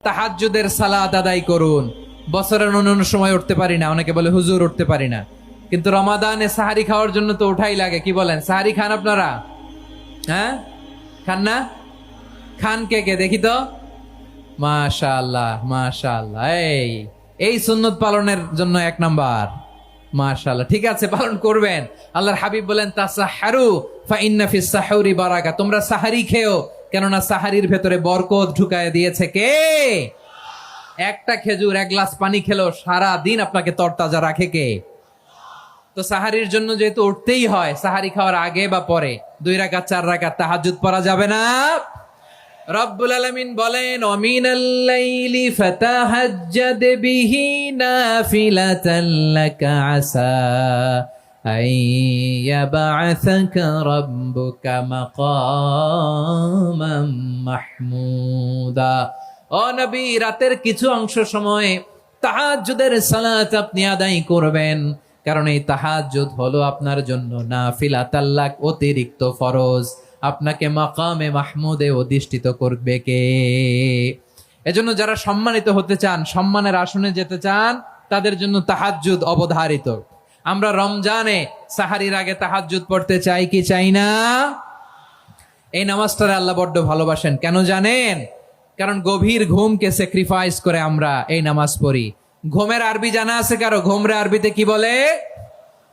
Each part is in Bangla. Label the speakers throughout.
Speaker 1: তাহাজ্জুদের সালাত আদায় করুন। বছরের অন্য সময় উঠতে পারি না, অনেকে বলে হুজুর উঠতে পারি না, কিন্তু রমাদানে সাহারি খাওয়ার জন্য তো ওঠাই লাগে। কি বলেন, সাহারি খান আপনারা? হ্যাঁ, খান না? খান কে কে দেখি তো? মাশাআল্লাহ মাশাআল্লাহ। এই সুন্নত পালনের জন্য এক নাম্বার। মাশাআল্লাহ, ঠিক আছে, পালন করবেন। আল্লাহর হাবিব বলেন তাসাহহারু ফা ইন্না ফিস সাহুরি বারাকা, তোমরা সাহারি খেও, কেননা সাহারির ভেতরে বরকত ঢুকায় দিয়েছে কে? একটা খেজুর, এক গ্লাস পানি খেলো সারা দিন আপনাকে তরতাজা রাখে কে? তো সাহারির জন্য যেহেতু উঠতেই হয়, সাহারি খাওয়ার আগে বা পরে 2 রাকাত 4 রাকাত তাহাজ্জুদ পড়া যাবে না? রব্বুল আলামিন বলেন ওয়ামিনাল লাইলি ফাতাহাজ্জাদ বিহি নাফিলাতান লাকা আসা আইয়াবআসাকা রাব্বুকা মাকামাম মাহমুদা। ও নবী, রাতের কিছু অংশ সময় তাহাজ্জুদের সালাত আপনি আদায় করবেন, কারণ এই তাহাজ্জুদ হলো আপনার জন্য নাফিলাতাল লাক, অতিরিক্ত ফরজ। আপনাকে মাকামে মাহমুদে অধিষ্ঠিত করবে কে? এজন্য যারা সম্মানিত হতে চান, সম্মানের আসনে যেতে চান, তাদের জন্য তাহাজ্জুদ অবধারিত। আমরা রমজানে সাহারির আগে তাহাজ্জুদ পড়তে চাই কি চাই না? এই নামাজটারে আল্লাহ বড্ড ভালোবাসেন, কেন জানেন? কারণ গভীর ঘুমকে স্যাক্রিফাইস করে আমরা এই নামাজ পড়ি। ঘুমের আরবি জানা আছে কারো? ঘুমরে আরবিতে কি বলে?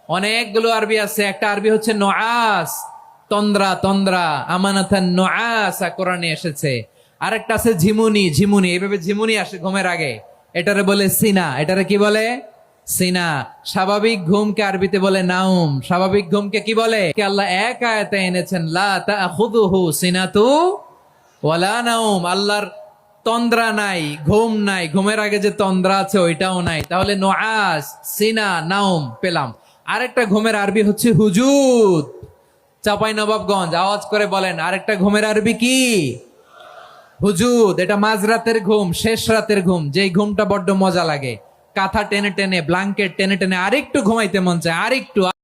Speaker 1: অনেকগুলো আরবি আছে। একটা আরবি হচ্ছে নুআস, তন্দ্রা তন্দ্রা, আমানাতান নুআসা কোরআনে এসেছে। আরেকটা আছে ঝিমুনি, ঝিমুনি, এইভাবে ঝিমুনি আসে ঘুমের আগে, এটারে বলে সিনা। এটারে কি বলে? সিনা। স্বাভাবিক ঘুমকে আরবিতে বলে নাউম। স্বাভাবিক ঘুমকে কি বলে? আল্লাহ এক আয়াতে এনেছেন লা তাখুযুহু সিনাতু ওয়ালা নাউম। আল্লাহর তন্দ্রা নাই, ঘুম নাই, ঘুমের আগে যে তন্দ্রা আছে ওইটাও নাই। তাহলে নুআস, সিনা, নাউম পেলাম। আরেকটা ঘুমের আরবি হচ্ছে হুজুদ। চাপাই নবাবগঞ্জ আওয়াজ করে বলেন, আরেকটা ঘুমের আরবি কি? হুজুদ। এটা মাঝরাতের ঘুম, শেষ রাতের ঘুম, যেই ঘুমটা বড্ড মজা লাগে। কাঁথা টেনে টেনে, ব্ল্যাঙ্কেট টেনে টেনে আরেকটু ঘুমাইতে মন চায়, আরেকটু।